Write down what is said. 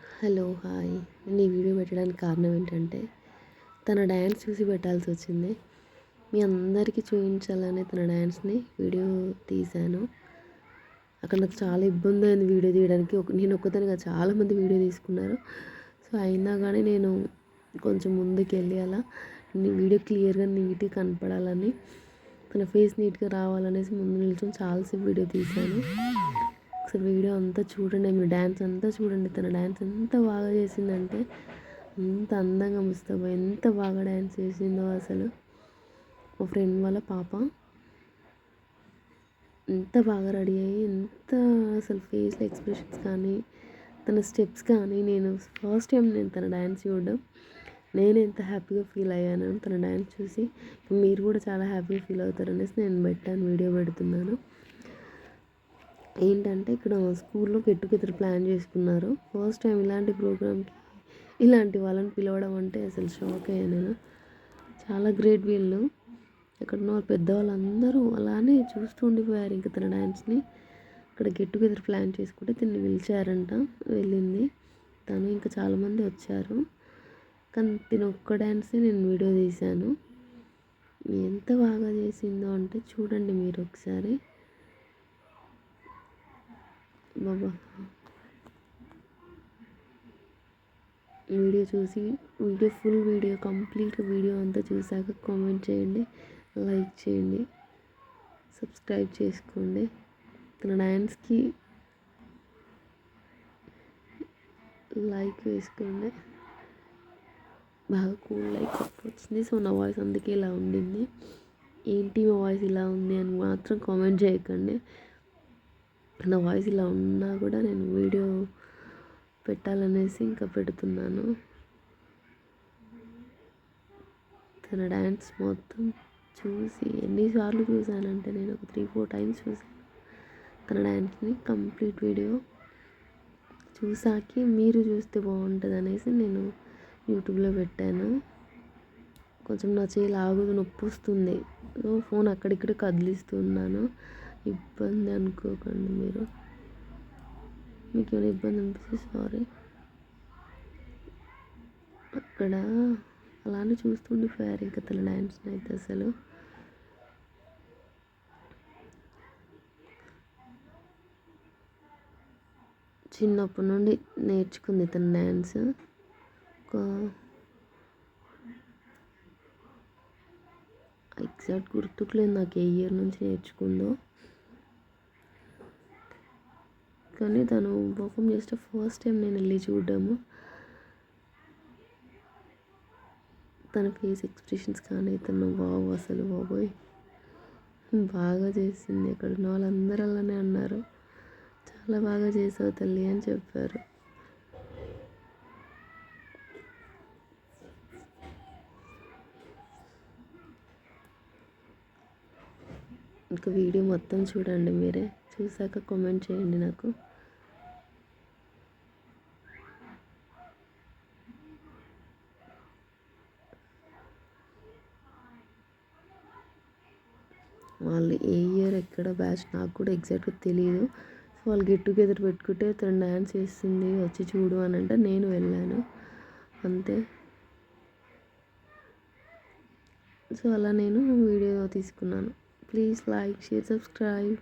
Hello hi. నేను ఈ video పెట్టడానికి కారణం ఏంటంటే తన డ్యాన్స్ చూసి పెట్టాల్సి వచ్చింది. మీ అందరికీ చూపించాలని తన డ్యాన్స్ని వీడియో తీశాను. అక్కడ నాకు చాలా ఇబ్బంది అయింది వీడియో తీయడానికి. నేను ఒక్కదానిగా చాలామంది వీడియో తీసుకున్నారు. సో అయినా కానీ నేను కొంచెం ముందుకెళ్ళి అలా వీడియో క్లియర్గా నీట్గా కనపడాలని, తన ఫేస్ నీట్గా రావాలనేసి ముందు నిల్చొని చాలాసేపు వీడియో తీశాను. ఒకసారి వీడియో అంతా చూడండి, మీ డ్యాన్స్ అంతా చూడండి. తన డ్యాన్స్ ఎంత బాగా చేసిందంటే అంత అందంగా ముస్తాబా ఎంత బాగా డ్యాన్స్ చేసిందో అసలు. మా ఫ్రెండ్ వాళ్ళ పాప ఎంత బాగా రెడీ అయ్యి ఎంత అసలు ఫేస్లో ఎక్స్ప్రెషన్స్ కానీ తన స్టెప్స్ కానీ నేను ఫస్ట్ టైం తన డ్యాన్స్ చూడడం నేను ఎంత హ్యాపీగా ఫీల్ అయ్యాను తన డ్యాన్స్ చూసి. మీరు కూడా చాలా హ్యాపీగా ఫీల్ అవుతారనేసి నేను పెట్టాను, వీడియో పెడుతున్నాను. ఏంటంటే ఇక్కడ స్కూల్లో గెట్ టుగెదర్ ప్లాన్ చేసుకున్నారు. ఫస్ట్ టైం ఇలాంటి ప్రోగ్రామ్కి ఇలాంటి వాళ్ళని పిలవడం అంటే అసలు షాక్ అయ్యాను నేను. చాలా గ్రేట్ వీళ్ళు. ఇక్కడ ఉన్న పెద్దవాళ్ళందరూ అలానే చూస్తూ ఉండిపోయారు ఇంకా తన డ్యాన్స్ని. ఇక్కడ గెట్ టుగెదర్ ప్లాన్ చేసుకుంటే తిని పిలిచారంట, వెళ్ళింది తను. ఇంకా చాలామంది వచ్చారు కానీ తిన ఒక్క డ్యాన్సే నేను వీడియో తీశాను. ఎంత బాగా చేసిందో అంటే చూడండి మీరు ఒకసారి. బాబా వీడియో చూసి ఫుల్ వీడియో కంప్లీట్ వీడియో అంతా చూసాక కామెంట్ చేయండి, లైక్ చేయండి, సబ్స్క్రైబ్ చేసుకోండి. తన డ్యాన్స్కి లైక్ వేసుకోండి. బాగా కూల్ లైక్ వచ్చింది. సో నా వాయిస్ అందుకే ఇలా ఉండింది. ఏంటి మా వాయిస్ ఇలా ఉంది అని మాత్రం కామెంట్ చేయకండి. నా వాయిస్ ఇలా ఉన్నా కూడా నేను వీడియో పెట్టాలనేసి ఇంకా పెడుతున్నాను. తన డ్యాన్స్ మొత్తం చూసి ఎన్నిసార్లు చూశానంటే నేను ఒక 3-4 టైమ్స్ చూశాను తన డ్యాన్స్ని. కంప్లీట్ వీడియో చూసాకి మీరు చూస్తే బాగుంటుంది అనేసి నేను యూట్యూబ్లో పెట్టాను. కొంచెం నా చేయి లాగుతూ నొప్పి వస్తుంది. సో ఫోన్ అక్కడిక్కడ కదిలిస్తున్నాను. ఇబ్బంది అనుకోకండి మీరు. మీకు ఏమైనా ఇబ్బంది అనిపిస్తే సారీ. అక్కడ అలానే చూస్తుండిపోయారు ఇంకా తన డ్యాన్స్ని అయితే అసలు. చిన్నప్పటి నుండి నేర్చుకుంది తన డ్యాన్స్. ఒక ఎగ్జాక్ట్ గుర్తుకులేదు నాకు ఏ ఇయర్ నుంచి నేర్చుకుందో, కానీ తను పర్ఫామ్ చేస్తే ఫస్ట్ టైం నేను వెళ్ళి చూడడము. తన ఫేస్ ఎక్స్ప్రెషన్స్ కానీ తను వావ్ అసలు బాబోయ్ బాగా చేసింది. అక్కడ ఉన్న వాళ్ళందరూ అలానే అన్నారు, చాలా బాగా చేసావు తల్లి అని చెప్పారు. ఇంకా వీడియో మొత్తం చూడండి మీరే, చూసాక కామెంట్ చేయండి నాకు. వాళ్ళు ఏ ఇయర్ ఎక్కడ బ్యాచ్ నాకు కూడా ఎగ్జాక్ట్గా తెలియదు. సో వాళ్ళు గెట్ టుగెదర్ పెట్టుకుంటే తను డ్యాన్స్ చేస్తుంది వచ్చి చూడు అని అంటే నేను వెళ్ళాను అంతే. సో అలా నేను వీడియో తీసుకున్నాను. Please like, share, subscribe.